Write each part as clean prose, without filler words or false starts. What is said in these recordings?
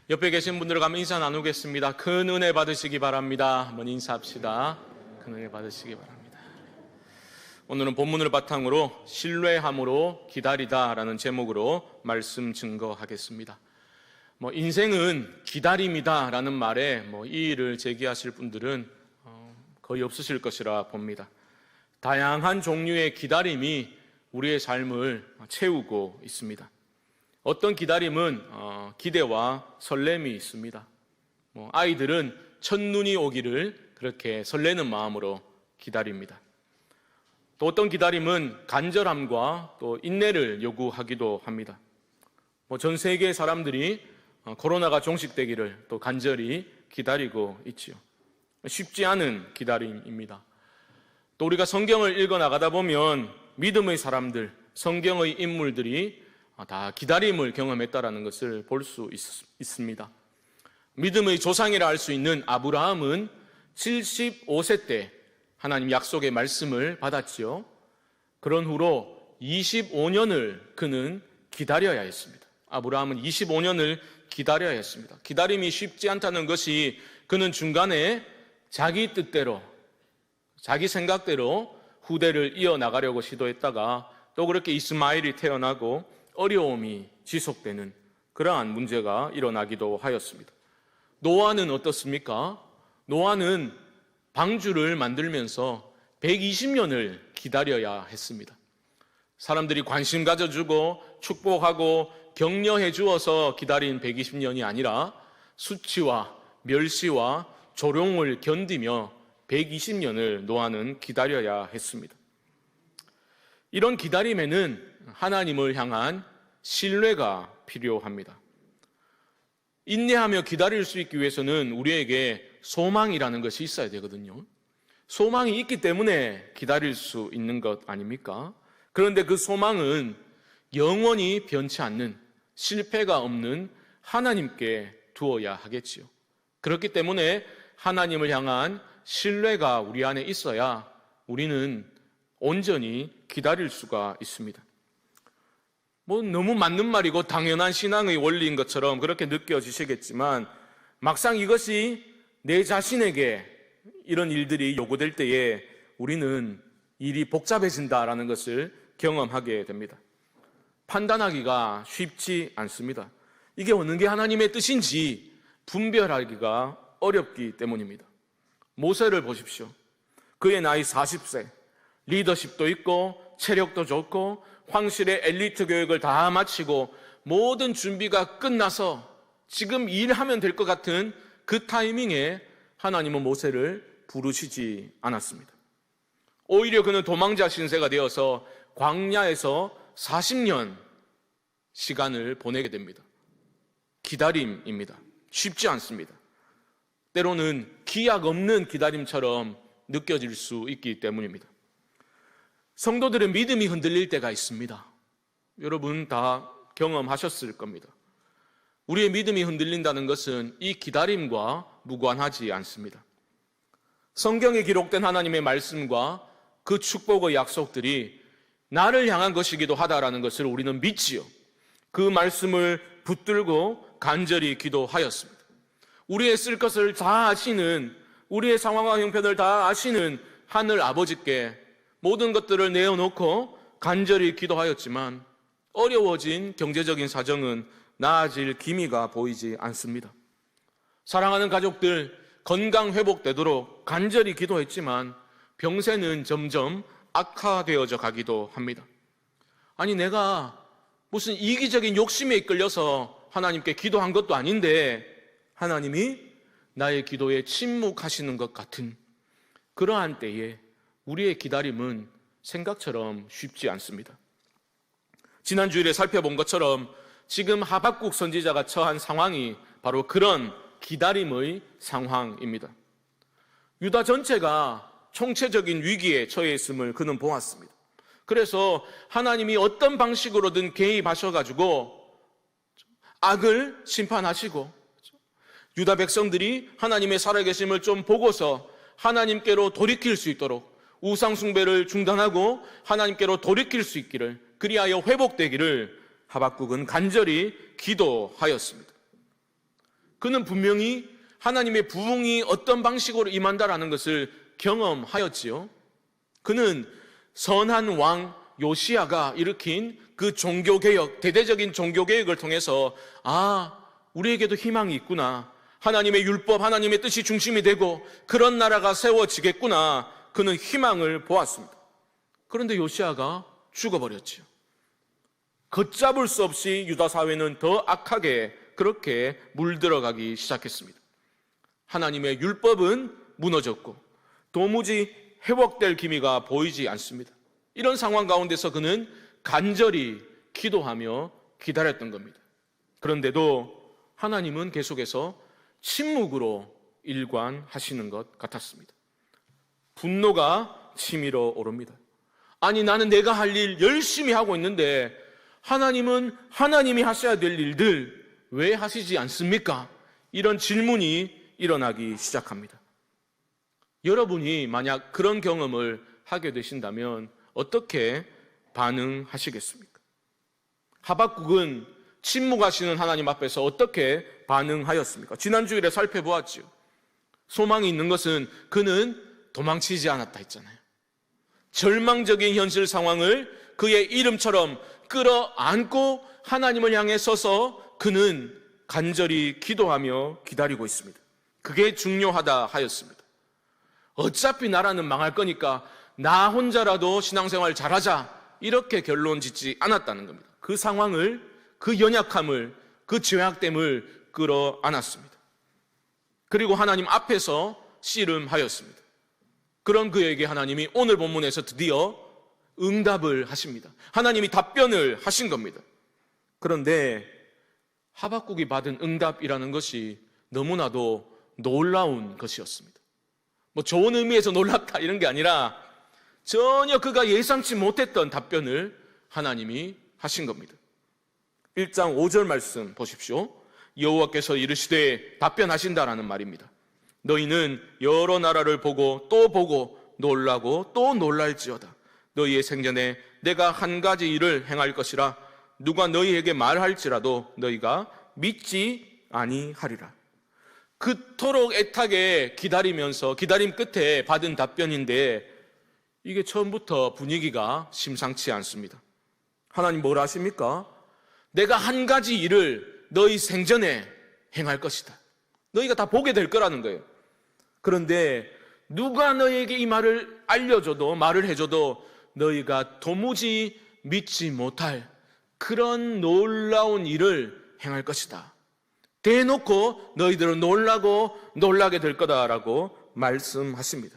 옆에 계신 분들과 한번 인사 나누겠습니다. 큰 은혜 받으시기 바랍니다. 한번 인사합시다. 큰 은혜 받으시기 바랍니다. 오늘은 본문을 바탕으로 신뢰함으로 기다리다라는 제목으로 말씀 증거하겠습니다. 인생은 기다림이다라는 말에 이의를 제기하실 분들은 거의 없으실 것이라 봅니다. 다양한 종류의 기다림이 우리의 삶을 채우고 있습니다. 어떤 기다림은 기대와 설렘이 있습니다. 아이들은 첫눈이 오기를 그렇게 설레는 마음으로 기다립니다. 또 어떤 기다림은 간절함과 또 인내를 요구하기도 합니다. 전 세계의 사람들이 코로나가 종식되기를 또 간절히 기다리고 있지요. 쉽지 않은 기다림입니다. 또 우리가 성경을 읽어 나가다 보면 믿음의 사람들, 성경의 인물들이 다 기다림을 경험했다라는 것을 볼 수 있습니다. 믿음의 조상이라 할 수 있는 아브라함은 75세 때 하나님 약속의 말씀을 받았지요. 그런 후로 25년을 그는 기다려야 했습니다. 아브라함은 25년을 기다려야 했습니다. 기다림이 쉽지 않다는 것이 그는 중간에 자기 뜻대로, 자기 생각대로 후대를 이어나가려고 시도했다가 또 그렇게 이스마엘이 태어나고 어려움이 지속되는 그러한 문제가 일어나기도 하였습니다. 노아는 어떻습니까? 노아는 방주를 만들면서 120년을 기다려야 했습니다. 사람들이 관심 가져주고 축복하고 격려해 주어서 기다린 120년이 아니라 수치와 멸시와 조롱을 견디며 120년을 노아는 기다려야 했습니다. 이런 기다림에는 하나님을 향한 신뢰가 필요합니다. 인내하며 기다릴 수 있기 위해서는 우리에게 소망이라는 것이 있어야 되거든요. 소망이 있기 때문에 기다릴 수 있는 것 아닙니까? 그런데 그 소망은 영원히 변치 않는, 실패가 없는 하나님께 두어야 하겠지요. 그렇기 때문에 하나님을 향한 신뢰가 우리 안에 있어야 우리는 온전히 기다릴 수가 있습니다. 너무 맞는 말이고 당연한 신앙의 원리인 것처럼 그렇게 느껴지시겠지만 막상 이것이 내 자신에게 이런 일들이 요구될 때에 우리는 일이 복잡해진다라는 것을 경험하게 됩니다. 판단하기가 쉽지 않습니다. 이게 어느 게 하나님의 뜻인지 분별하기가 어렵기 때문입니다. 모세를 보십시오. 그의 나이 40세, 리더십도 있고 체력도 좋고 황실의 엘리트 교육을 다 마치고 모든 준비가 끝나서 지금 일하면 될 것 같은 그 타이밍에 하나님은 모세를 부르시지 않았습니다. 오히려 그는 도망자 신세가 되어서 광야에서 40년 시간을 보내게 됩니다. 기다림입니다. 쉽지 않습니다. 때로는 기약 없는 기다림처럼 느껴질 수 있기 때문입니다. 성도들의 믿음이 흔들릴 때가 있습니다. 여러분 다 경험하셨을 겁니다. 우리의 믿음이 흔들린다는 것은 이 기다림과 무관하지 않습니다. 성경에 기록된 하나님의 말씀과 그 축복의 약속들이 나를 향한 것이기도 하다라는 것을 우리는 믿지요. 그 말씀을 붙들고 간절히 기도하였습니다. 우리의 쓸 것을 다 아시는, 우리의 상황과 형편을 다 아시는 하늘 아버지께 모든 것들을 내어놓고 간절히 기도하였지만 어려워진 경제적인 사정은 나아질 기미가 보이지 않습니다. 사랑하는 가족들 건강 회복되도록 간절히 기도했지만 병세는 점점 악화되어져 가기도 합니다. 아니 내가 무슨 이기적인 욕심에 이끌려서 하나님께 기도한 것도 아닌데 하나님이 나의 기도에 침묵하시는 것 같은 그러한 때에 우리의 기다림은 생각처럼 쉽지 않습니다. 지난 주일에 살펴본 것처럼 지금 하박국 선지자가 처한 상황이 바로 그런 기다림의 상황입니다. 유다 전체가 총체적인 위기에 처해 있음을 그는 보았습니다. 그래서 하나님이 어떤 방식으로든 개입하셔가지고 악을 심판하시고 유다 백성들이 하나님의 살아계심을 좀 보고서 하나님께로 돌이킬 수 있도록 우상 숭배를 중단하고 하나님께로 돌이킬 수 있기를, 그리하여 회복되기를 하박국은 간절히 기도하였습니다. 그는 분명히 하나님의 부흥이 어떤 방식으로 임한다라는 것을 경험하였지요. 그는 선한 왕 요시야가 일으킨 그 종교개혁, 대대적인 종교개혁을 통해서 우리에게도 희망이 있구나. 하나님의 율법, 하나님의 뜻이 중심이 되고 그런 나라가 세워지겠구나. 그는 희망을 보았습니다. 그런데 요시야가 죽어버렸지요. 걷잡을 수 없이 유다 사회는 더 악하게 그렇게 물들어가기 시작했습니다. 하나님의 율법은 무너졌고 도무지 회복될 기미가 보이지 않습니다. 이런 상황 가운데서 그는 간절히 기도하며 기다렸던 겁니다. 그런데도 하나님은 계속해서 침묵으로 일관하시는 것 같았습니다. 분노가 치밀어 오릅니다. 아니, 나는 내가 할 일 열심히 하고 있는데 하나님은 하나님이 하셔야 될 일들 왜 하시지 않습니까? 이런 질문이 일어나기 시작합니다. 여러분이 만약 그런 경험을 하게 되신다면 어떻게 반응하시겠습니까? 하박국은 침묵하시는 하나님 앞에서 어떻게 반응하였습니까? 지난 주일에 살펴보았지요. 소망이 있는 것은 그는 도망치지 않았다 했잖아요. 절망적인 현실 상황을 그의 이름처럼 끌어안고 하나님을 향해 서서 그는 간절히 기도하며 기다리고 있습니다. 그게 중요하다 하였습니다. 어차피 나라는 망할 거니까 나 혼자라도 신앙생활 잘하자, 이렇게 결론 짓지 않았다는 겁니다. 그 상황을, 그 연약함을, 그 죄악됨을 끌어안았습니다. 그리고 하나님 앞에서 씨름하였습니다. 그런 그에게 하나님이 오늘 본문에서 드디어 응답을 하십니다. 하나님이 답변을 하신 겁니다. 그런데 하박국이 받은 응답이라는 것이 너무나도 놀라운 것이었습니다. 좋은 의미에서 놀랍다 이런 게 아니라 전혀 그가 예상치 못했던 답변을 하나님이 하신 겁니다. 1장 5절 말씀 보십시오. 여호와께서 이르시되 답변하신다라는 말입니다. 너희는 여러 나라를 보고 또 보고 놀라고 또 놀랄지어다. 너희의 생전에 내가 한 가지 일을 행할 것이라. 누가 너희에게 말할지라도 너희가 믿지 아니하리라. 그토록 애타게 기다리면서 기다림 끝에 받은 답변인데 이게 처음부터 분위기가 심상치 않습니다. 하나님 뭘 하십니까? 내가 한 가지 일을 너희 생전에 행할 것이다. 너희가 다 보게 될 거라는 거예요. 그런데 누가 너희에게 이 말을 알려줘도, 말을 해줘도 너희가 도무지 믿지 못할 그런 놀라운 일을 행할 것이다. 대놓고 너희들은 놀라고 놀라게 될 거다라고 말씀하십니다.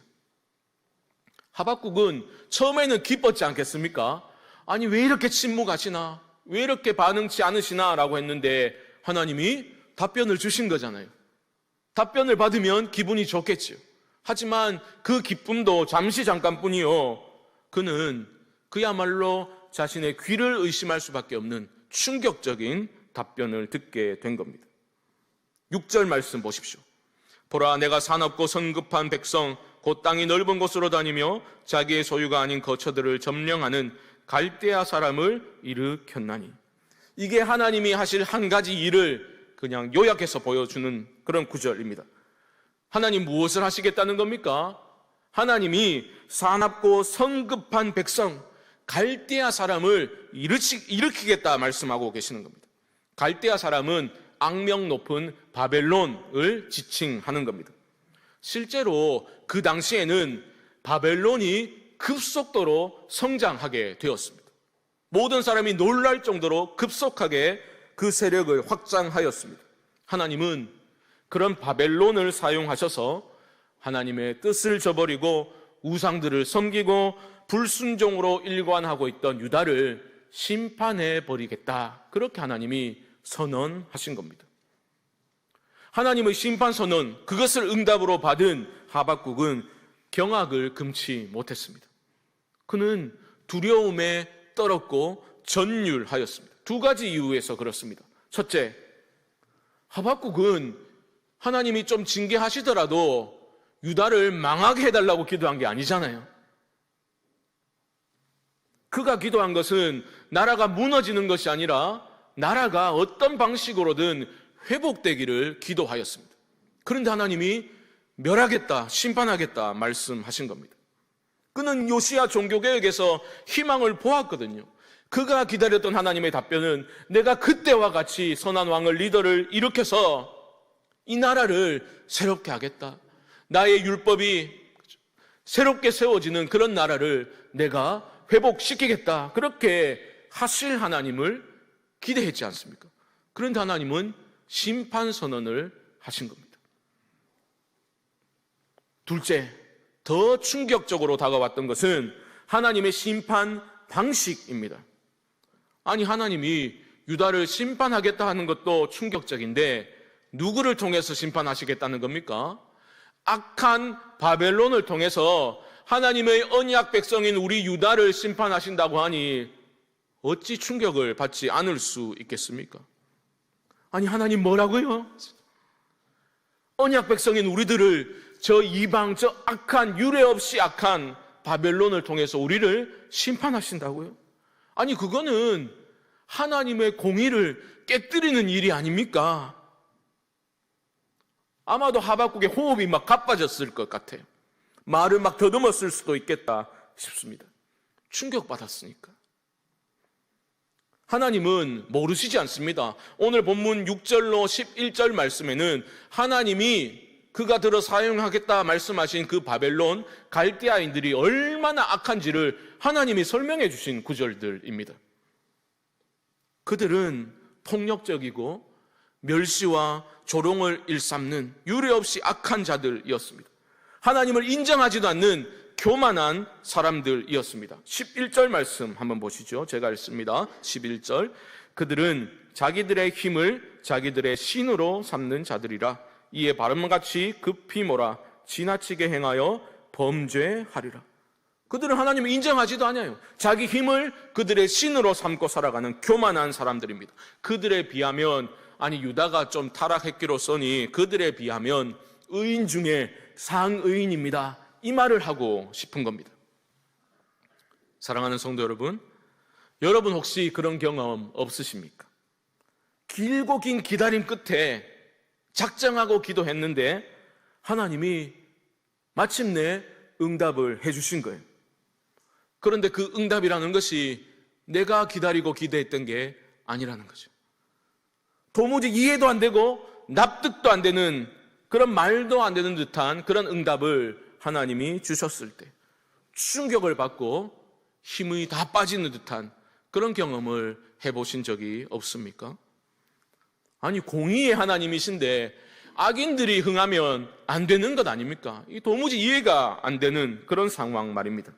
하박국은 처음에는 기뻤지 않겠습니까? 아니, 왜 이렇게 침묵하시나? 왜 이렇게 반응치 않으시나? 라고 했는데 하나님이 답변을 주신 거잖아요. 답변을 받으면 기분이 좋겠지요. 하지만 그 기쁨도 잠시 잠깐뿐이요. 그는 그야말로 자신의 귀를 의심할 수밖에 없는 충격적인 답변을 듣게 된 겁니다. 6절 말씀 보십시오. 보라, 내가 사납고 성급한 백성 곧 땅이 넓은 곳으로 다니며 자기의 소유가 아닌 거처들을 점령하는 갈대아 사람을 일으켰나니. 이게 하나님이 하실 한 가지 일을 그냥 요약해서 보여주는 그런 구절입니다. 하나님 무엇을 하시겠다는 겁니까? 하나님이 사납고 성급한 백성 갈대아 사람을 일으키겠다 말씀하고 계시는 겁니다. 갈대아 사람은 악명 높은 바벨론을 지칭하는 겁니다. 실제로 그 당시에는 바벨론이 급속도로 성장하게 되었습니다. 모든 사람이 놀랄 정도로 급속하게 그 세력을 확장하였습니다. 하나님은 그런 바벨론을 사용하셔서 하나님의 뜻을 저버리고 우상들을 섬기고 불순종으로 일관하고 있던 유다를 심판해 버리겠다. 그렇게 하나님이 선언하신 겁니다. 하나님의 심판 선언, 그것을 응답으로 받은 하박국은 경악을 금치 못했습니다. 그는 두려움에 떨었고 전율하였습니다. 두 가지 이유에서 그렇습니다. 첫째, 하박국은 하나님이 좀 징계하시더라도 유다를 망하게 해달라고 기도한 게 아니잖아요. 그가 기도한 것은 나라가 무너지는 것이 아니라 나라가 어떤 방식으로든 회복되기를 기도하였습니다. 그런데 하나님이 멸하겠다, 심판하겠다 말씀하신 겁니다. 그는 요시야 종교개혁에서 희망을 보았거든요. 그가 기다렸던 하나님의 답변은 내가 그때와 같이 선한 왕을, 리더를 일으켜서 이 나라를 새롭게 하겠다. 나의 율법이 새롭게 세워지는 그런 나라를 내가 회복시키겠다. 그렇게 하실 하나님을 기대했지 않습니까? 그런데 하나님은 심판 선언을 하신 겁니다. 둘째, 더 충격적으로 다가왔던 것은 하나님의 심판 방식입니다. 아니, 하나님이 유다를 심판하겠다 하는 것도 충격적인데 누구를 통해서 심판하시겠다는 겁니까? 악한 바벨론을 통해서 하나님의 언약 백성인 우리 유다를 심판하신다고 하니 어찌 충격을 받지 않을 수 있겠습니까? 아니, 하나님 뭐라고요? 언약 백성인 우리들을 저 이방, 저 악한, 유례 없이 악한 바벨론을 통해서 우리를 심판하신다고요? 아니, 그거는 하나님의 공의를 깨뜨리는 일이 아닙니까? 아마도 하박국의 호흡이 막 가빠졌을 것 같아요. 말을 막 더듬었을 수도 있겠다 싶습니다. 충격받았으니까. 하나님은 모르시지 않습니다. 오늘 본문 6절로 11절 말씀에는 하나님이 그가 들어 사용하겠다 말씀하신 그 바벨론 갈대아인들이 얼마나 악한지를 하나님이 설명해 주신 구절들입니다. 그들은 폭력적이고 멸시와 조롱을 일삼는 유례없이 악한 자들이었습니다. 하나님을 인정하지도 않는 교만한 사람들이었습니다. 11절 말씀 한번 보시죠. 제가 읽습니다. 11절. 그들은 자기들의 힘을 자기들의 신으로 삼는 자들이라. 이에 바람같이 급히 몰아 지나치게 행하여 범죄하리라. 그들은 하나님을 인정하지도 않아요. 자기 힘을 그들의 신으로 삼고 살아가는 교만한 사람들입니다. 그들에 비하면, 아니 유다가 좀 타락했기로서니 그들에 비하면 의인 중에 상의인입니다. 이 말을 하고 싶은 겁니다. 사랑하는 성도 여러분, 여러분 혹시 그런 경험 없으십니까? 길고 긴 기다림 끝에 작정하고 기도했는데 하나님이 마침내 응답을 해주신 거예요. 그런데 그 응답이라는 것이 내가 기다리고 기대했던 게 아니라는 거죠. 도무지 이해도 안 되고 납득도 안 되는, 그런 말도 안 되는 듯한 그런 응답을 하나님이 주셨을 때 충격을 받고 힘이 다 빠지는 듯한 그런 경험을 해보신 적이 없습니까? 아니, 공의의 하나님이신데 악인들이 흥하면 안 되는 것 아닙니까? 도무지 이해가 안 되는 그런 상황 말입니다.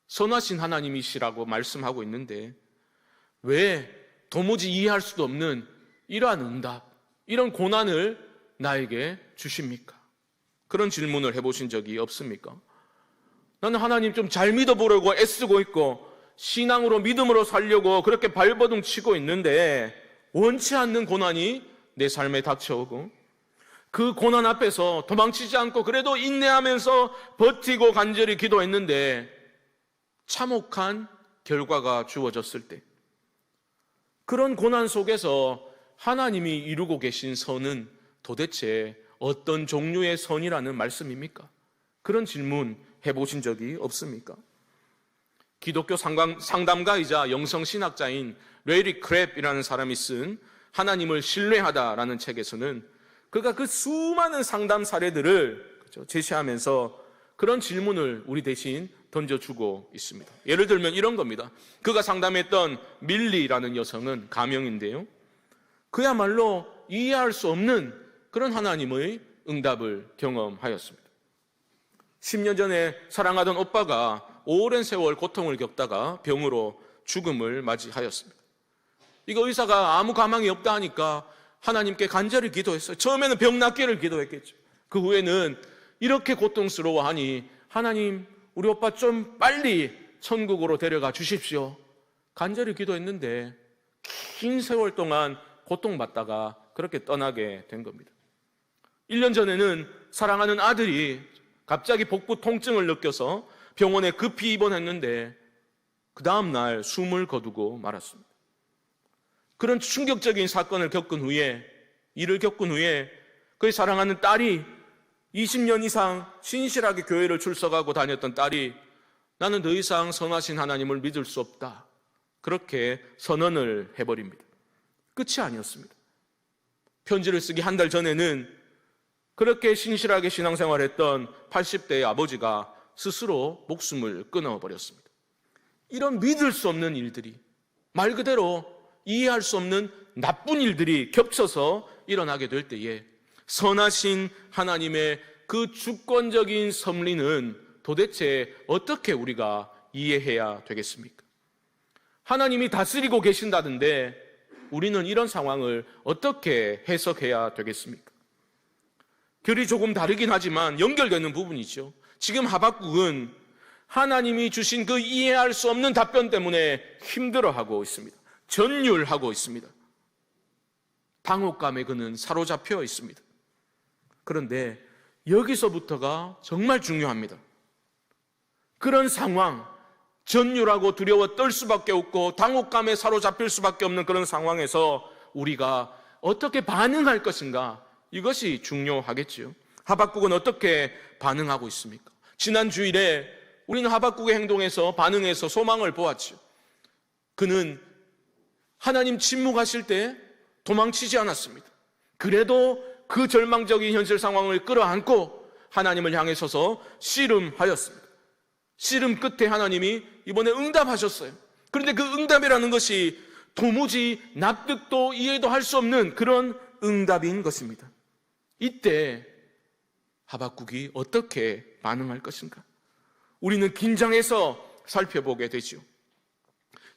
선하신 하나님이시라고 말씀하고 있는데 왜 도무지 이해할 수도 없는 이러한 응답, 이런 고난을 나에게 주십니까? 그런 질문을 해보신 적이 없습니까? 나는 하나님 좀 잘 믿어보려고 애쓰고 있고 신앙으로 믿음으로 살려고 그렇게 발버둥 치고 있는데 원치 않는 고난이 내 삶에 닥쳐오고 그 고난 앞에서 도망치지 않고 그래도 인내하면서 버티고 간절히 기도했는데 참혹한 결과가 주어졌을 때, 그런 고난 속에서 하나님이 이루고 계신 선은 도대체 어떤 종류의 선이라는 말씀입니까? 그런 질문 해보신 적이 없습니까? 기독교 상담가이자 영성신학자인 레리 크랩이라는 사람이 쓴 하나님을 신뢰하다라는 책에서는 그가 그 수많은 상담 사례들을 제시하면서 그런 질문을 우리 대신 던져주고 있습니다. 예를 들면 이런 겁니다. 그가 상담했던 밀리라는 여성은 가명인데요, 그야말로 이해할 수 없는 그런 하나님의 응답을 경험하였습니다. 10년 전에 사랑하던 오빠가 오랜 세월 고통을 겪다가 병으로 죽음을 맞이하였습니다. 이거 의사가 아무 가망이 없다 하니까 하나님께 간절히 기도했어요. 처음에는 병 낫기를 기도했겠죠. 그 후에는 이렇게 고통스러워하니 하나님, 우리 오빠 좀 빨리 천국으로 데려가 주십시오. 간절히 기도했는데 긴 세월 동안 고통받다가 그렇게 떠나게 된 겁니다. 1년 전에는 사랑하는 아들이 갑자기 복부 통증을 느껴서 병원에 급히 입원했는데 그 다음 날 숨을 거두고 말았습니다. 그런 충격적인 사건을 겪은 후에, 일을 겪은 후에 그의 사랑하는 딸이 20년 이상 신실하게 교회를 출석하고 다녔던 딸이 나는 더 이상 선하신 하나님을 믿을 수 없다, 그렇게 선언을 해버립니다. 끝이 아니었습니다. 편지를 쓰기 한 달 전에는 그렇게 신실하게 신앙생활했던 80대의 아버지가 스스로 목숨을 끊어버렸습니다. 이런 믿을 수 없는 일들이, 말 그대로 이해할 수 없는 나쁜 일들이 겹쳐서 일어나게 될 때에 선하신 하나님의 그 주권적인 섭리는 도대체 어떻게 우리가 이해해야 되겠습니까? 하나님이 다스리고 계신다던데 우리는 이런 상황을 어떻게 해석해야 되겠습니까? 결이 조금 다르긴 하지만 연결되는 부분이죠. 지금 하박국은 하나님이 주신 그 이해할 수 없는 답변 때문에 힘들어하고 있습니다. 전율하고 있습니다. 당혹감에 그는 사로잡혀 있습니다. 그런데 여기서부터가 정말 중요합니다. 그런 상황, 전율하고 두려워 떨 수밖에 없고 당혹감에 사로잡힐 수밖에 없는 그런 상황에서 우리가 어떻게 반응할 것인가, 이것이 중요하겠지요. 하박국은 어떻게 반응하고 있습니까? 지난 주일에 우리는 하박국의 행동에서, 반응에서 소망을 보았죠. 그는 하나님 침묵하실 때 도망치지 않았습니다. 그래도 그 절망적인 현실 상황을 끌어안고 하나님을 향해 서서 씨름하였습니다. 씨름 끝에 하나님이 이번에 응답하셨어요. 그런데 그 응답이라는 것이 도무지 납득도 이해도 할 수 없는 그런 응답인 것입니다. 이때 하박국이 어떻게 반응할 것인가? 우리는 긴장해서 살펴보게 되죠.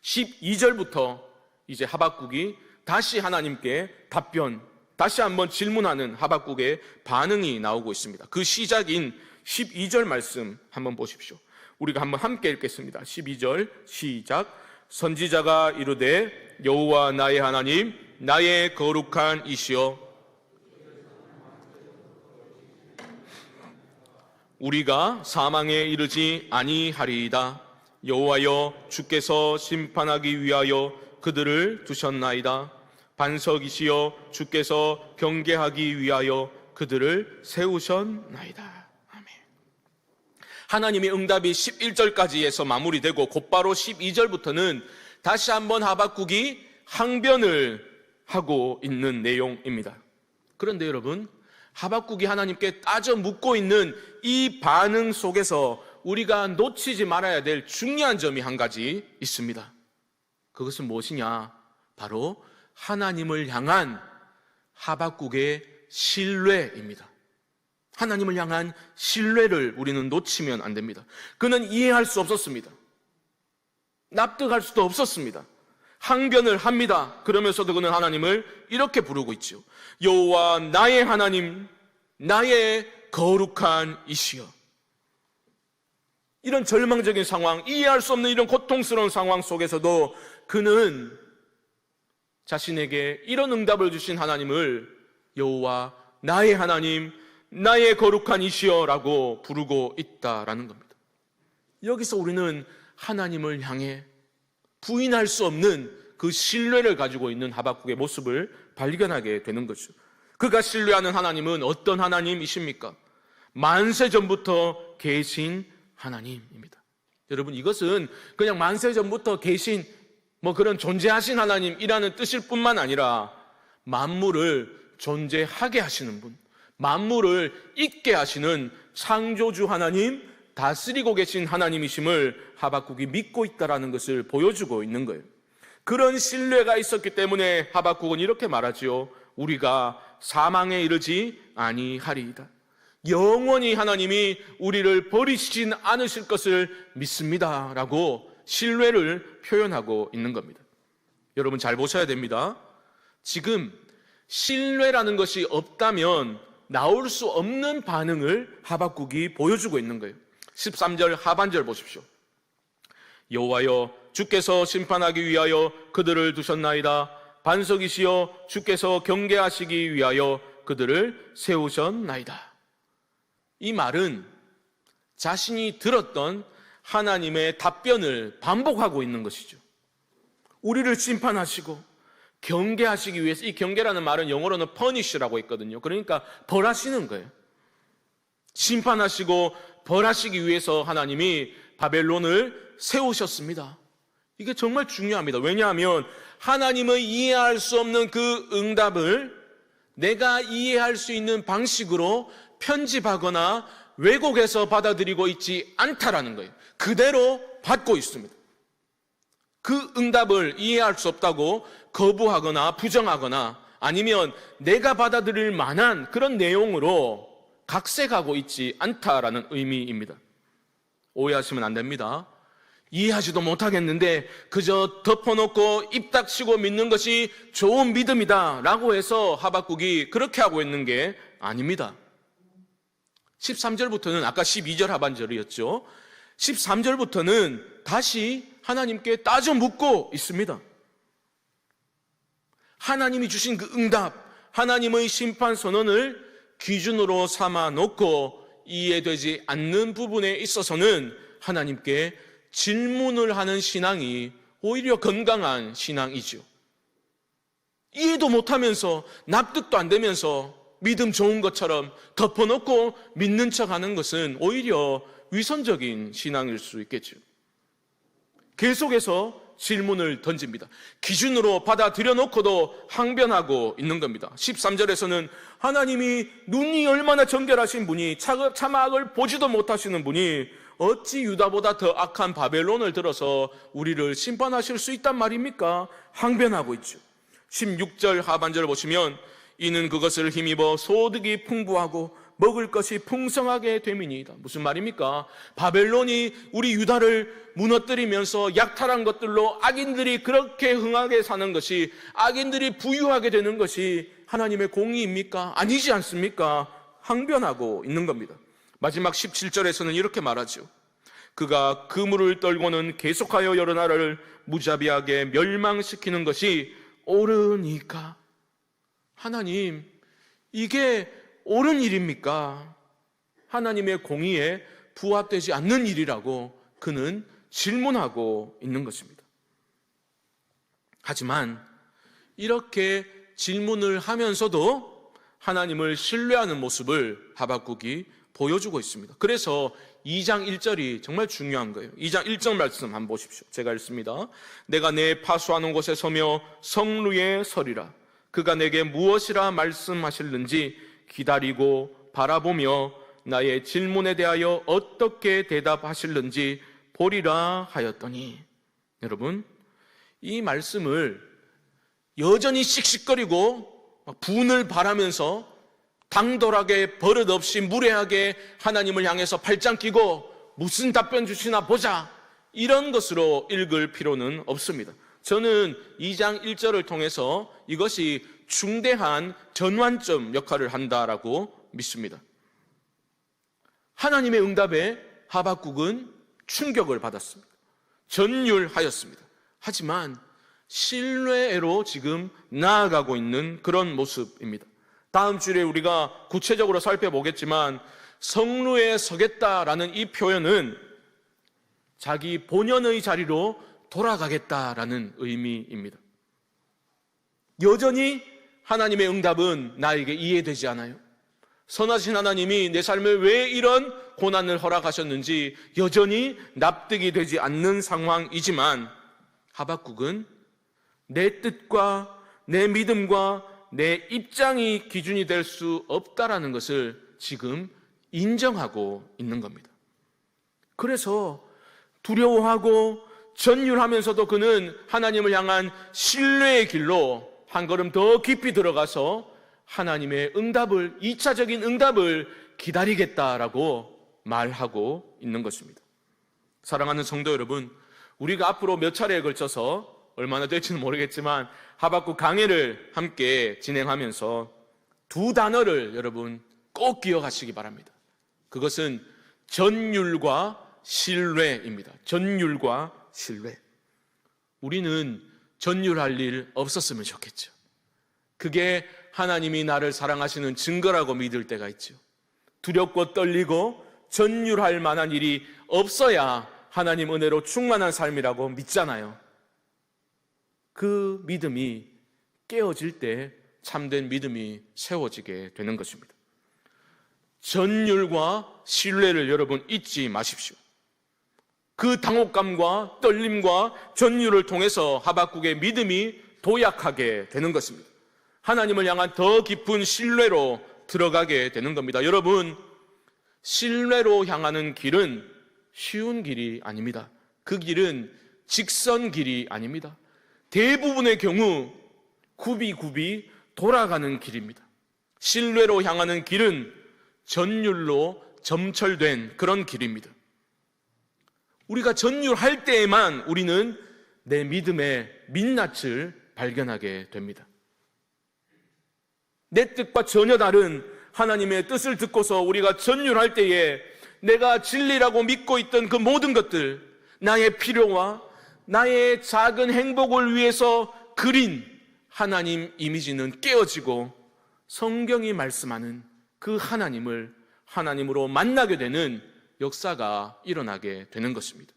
12절부터 이제 하박국이 다시 하나님께 답변, 다시 한번 질문하는 하박국의 반응이 나오고 있습니다. 그 시작인 12절 말씀 한번 보십시오. 우리가 한번 함께 읽겠습니다. 12절 시작. 선지자가 이르되 여호와 나의 하나님, 나의 거룩한 이시여, 우리가 사망에 이르지 아니하리이다. 여호와여, 주께서 심판하기 위하여 그들을 두셨나이다. 반석이시여, 주께서 경계하기 위하여 그들을 세우셨나이다. 아멘. 하나님의 응답이 11절까지에서 마무리되고 곧바로 12절부터는 다시 한번 하박국이 항변을 하고 있는 내용입니다. 그런데 여러분, 하박국이 하나님께 따져 묻고 있는 이 반응 속에서 우리가 놓치지 말아야 될 중요한 점이 한 가지 있습니다. 그것은 무엇이냐? 바로 하나님을 향한 하박국의 신뢰입니다. 하나님을 향한 신뢰를 우리는 놓치면 안 됩니다. 그는 이해할 수 없었습니다. 납득할 수도 없었습니다. 항변을 합니다. 그러면서도 그는 하나님을 이렇게 부르고 있죠. 여호와 나의 하나님, 나의 거룩한 이시여. 이런 절망적인 상황, 이해할 수 없는 이런 고통스러운 상황 속에서도 그는 자신에게 이런 응답을 주신 하나님을 여호와 나의 하나님, 나의 거룩한 이시여라고 부르고 있다라는 겁니다. 여기서 우리는 하나님을 향해 부인할 수 없는 그 신뢰를 가지고 있는 하박국의 모습을 발견하게 되는 거죠. 그가 신뢰하는 하나님은 어떤 하나님이십니까? 만세 전부터 계신 하나님입니다. 여러분, 이것은 그냥 만세 전부터 계신 그런 존재하신 하나님이라는 뜻일 뿐만 아니라 만물을 존재하게 하시는 분, 만물을 있게 하시는 창조주 하나님, 다스리고 계신 하나님이심을 하박국이 믿고 있다는 것을 보여주고 있는 거예요. 그런 신뢰가 있었기 때문에 하박국은 이렇게 말하지요. 우리가 사망에 이르지 아니하리이다. 영원히 하나님이 우리를 버리시진 않으실 것을 믿습니다 라고 신뢰를 표현하고 있는 겁니다. 여러분 잘 보셔야 됩니다. 지금 신뢰라는 것이 없다면 나올 수 없는 반응을 하박국이 보여주고 있는 거예요. 13절 하반절 보십시오. 여호와여, 주께서 심판하기 위하여 그들을 두셨나이다. 반석이시여, 주께서 경계하시기 위하여 그들을 세우셨나이다. 이 말은 자신이 들었던 하나님의 답변을 반복하고 있는 것이죠. 우리를 심판하시고 경계하시기 위해서, 이 경계라는 말은 영어로는 punish라고 있거든요. 그러니까 벌하시는 거예요. 심판하시고 벌하시기 위해서 하나님이 바벨론을 세우셨습니다. 이게 정말 중요합니다. 왜냐하면 하나님의 이해할 수 없는 그 응답을 내가 이해할 수 있는 방식으로 편집하거나 왜곡해서 받아들이고 있지 않다라는 거예요. 그대로 받고 있습니다. 그 응답을 이해할 수 없다고 거부하거나 부정하거나 아니면 내가 받아들일 만한 그런 내용으로 각색하고 있지 않다라는 의미입니다. 오해하시면 안 됩니다. 이해하지도 못하겠는데 그저 덮어놓고 입 닥치고 믿는 것이 좋은 믿음이다 라고 해서 하박국이 그렇게 하고 있는 게 아닙니다. 13절부터는 아까 12절 하반절이었죠. 13절부터는 다시 하나님께 따져 묻고 있습니다. 하나님이 주신 그 응답, 하나님의 심판 선언을 기준으로 삼아 놓고 이해되지 않는 부분에 있어서는 하나님께 질문을 하는 신앙이 오히려 건강한 신앙이죠. 이해도 못하면서 납득도 안 되면서 믿음 좋은 것처럼 덮어놓고 믿는 척하는 것은 오히려 위선적인 신앙일 수 있겠죠. 계속해서 질문을 던집니다. 기준으로 받아들여 놓고도 항변하고 있는 겁니다. 13절에서는 하나님이 눈이 얼마나 정결하신 분이 참악을 보지도 못하시는 분이 어찌 유다보다 더 악한 바벨론을 들어서 우리를 심판하실 수 있단 말입니까? 항변하고 있죠. 16절 하반절을 보시면 이는 그것을 힘입어 소득이 풍부하고 먹을 것이 풍성하게 됨이니이다. 무슨 말입니까? 바벨론이 우리 유다를 무너뜨리면서 약탈한 것들로 악인들이 그렇게 흥하게 사는 것이, 악인들이 부유하게 되는 것이 하나님의 공의입니까? 아니지 않습니까? 항변하고 있는 겁니다. 마지막 17절에서는 이렇게 말하죠. 그가 그물을 떨고는 계속하여 여러 나라를 무자비하게 멸망시키는 것이 옳으니까. 하나님, 이게 옳은 일입니까? 하나님의 공의에 부합되지 않는 일이라고 그는 질문하고 있는 것입니다. 하지만 이렇게 질문을 하면서도 하나님을 신뢰하는 모습을 하박국이 보여주고 있습니다. 그래서 2장 1절이 정말 중요한 거예요. 2장 1절 말씀 한번 보십시오. 제가 읽습니다. 내가 내 파수하는 곳에 서며 성루에 서리라. 그가 내게 무엇이라 말씀하실는지 기다리고 바라보며 나의 질문에 대하여 어떻게 대답하실는지 보리라 하였더니. 여러분, 이 말씀을 여전히 씩씩거리고 분을 바라면서 당돌하게 버릇없이 무례하게 하나님을 향해서 팔짱 끼고 무슨 답변 주시나 보자, 이런 것으로 읽을 필요는 없습니다. 저는 2장 1절을 통해서 이것이 중대한 전환점 역할을 한다라고 믿습니다. 하나님의 응답에 하박국은 충격을 받았습니다. 전율하였습니다. 하지만 신뢰로 지금 나아가고 있는 그런 모습입니다. 다음 주에 우리가 구체적으로 살펴보겠지만 성루에 서겠다라는 이 표현은 자기 본연의 자리로 돌아가겠다라는 의미입니다. 여전히 하나님의 응답은 나에게 이해되지 않아요. 선하신 하나님이 내 삶에 왜 이런 고난을 허락하셨는지 여전히 납득이 되지 않는 상황이지만 하박국은 내 뜻과 내 믿음과 내 입장이 기준이 될 수 없다라는 것을 지금 인정하고 있는 겁니다. 그래서 두려워하고 전율하면서도 그는 하나님을 향한 신뢰의 길로 한 걸음 더 깊이 들어가서 하나님의 응답을, 2차적인 응답을 기다리겠다라고 말하고 있는 것입니다. 사랑하는 성도 여러분, 우리가 앞으로 몇 차례에 걸쳐서 얼마나 될지는 모르겠지만 하박국 강해를 함께 진행하면서 두 단어를 여러분 꼭 기억하시기 바랍니다. 그것은 전율과 신뢰입니다. 전율과 신뢰. 우리는 전율할 일 없었으면 좋겠죠. 그게 하나님이 나를 사랑하시는 증거라고 믿을 때가 있죠. 두렵고 떨리고 전율할 만한 일이 없어야 하나님 은혜로 충만한 삶이라고 믿잖아요. 그 믿음이 깨어질 때 참된 믿음이 세워지게 되는 것입니다. 전율과 신뢰를 여러분 잊지 마십시오. 그 당혹감과 떨림과 전율을 통해서 하박국의 믿음이 도약하게 되는 것입니다. 하나님을 향한 더 깊은 신뢰로 들어가게 되는 겁니다. 여러분, 신뢰로 향하는 길은 쉬운 길이 아닙니다. 그 길은 직선 길이 아닙니다. 대부분의 경우 굽이굽이 돌아가는 길입니다. 신뢰로 향하는 길은 전율로 점철된 그런 길입니다. 우리가 전율할 때에만 우리는 내 믿음의 민낯을 발견하게 됩니다. 내 뜻과 전혀 다른 하나님의 뜻을 듣고서 우리가 전율할 때에 내가 진리라고 믿고 있던 그 모든 것들, 나의 필요와 나의 작은 행복을 위해서 그린 하나님 이미지는 깨어지고 성경이 말씀하는 그 하나님을 하나님으로 만나게 되는 역사가 일어나게 되는 것입니다.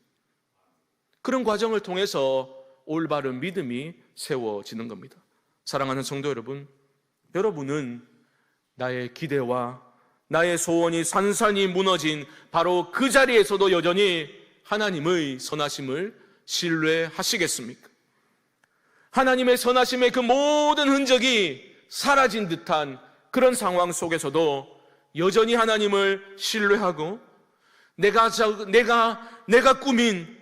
그런 과정을 통해서 올바른 믿음이 세워지는 겁니다. 사랑하는 성도 여러분, 여러분은 나의 기대와 나의 소원이 산산이 무너진 바로 그 자리에서도 여전히 하나님의 선하심을 신뢰하시겠습니까? 하나님의 선하심의 그 모든 흔적이 사라진 듯한 그런 상황 속에서도 여전히 하나님을 신뢰하고 내가 꾸민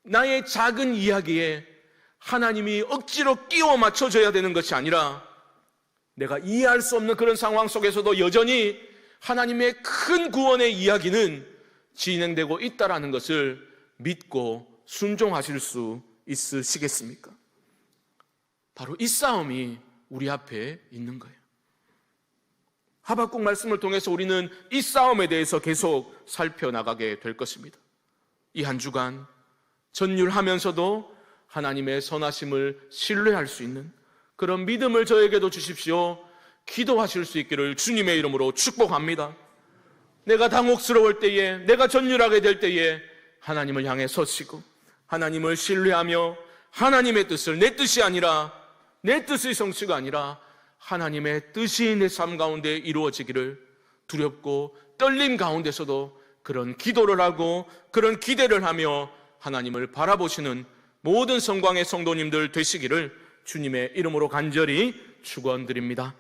나의 작은 이야기에 하나님이 억지로 끼워 맞춰줘야 되는 것이 아니라 내가 이해할 수 없는 그런 상황 속에서도 여전히 하나님의 큰 구원의 이야기는 진행되고 있다라는 것을 믿고 순종하실 수 있으시겠습니까? 바로 이 싸움이 우리 앞에 있는 거예요. 하박국 말씀을 통해서 우리는 이 싸움에 대해서 계속 살펴나가게 될 것입니다. 이 한 주간 전율하면서도 하나님의 선하심을 신뢰할 수 있는 그런 믿음을 저에게도 주십시오. 기도하실 수 있기를 주님의 이름으로 축복합니다. 내가 당혹스러울 때에, 내가 전율하게 될 때에 하나님을 향해 서시고 하나님을 신뢰하며 하나님의 뜻을, 내 뜻이 아니라 내 뜻의 성취가 아니라 하나님의 뜻이 내 삶 가운데 이루어지기를 두렵고 떨림 가운데서도 그런 기도를 하고 그런 기대를 하며 하나님을 바라보시는 모든 성광의 성도님들 되시기를 주님의 이름으로 간절히 축원드립니다.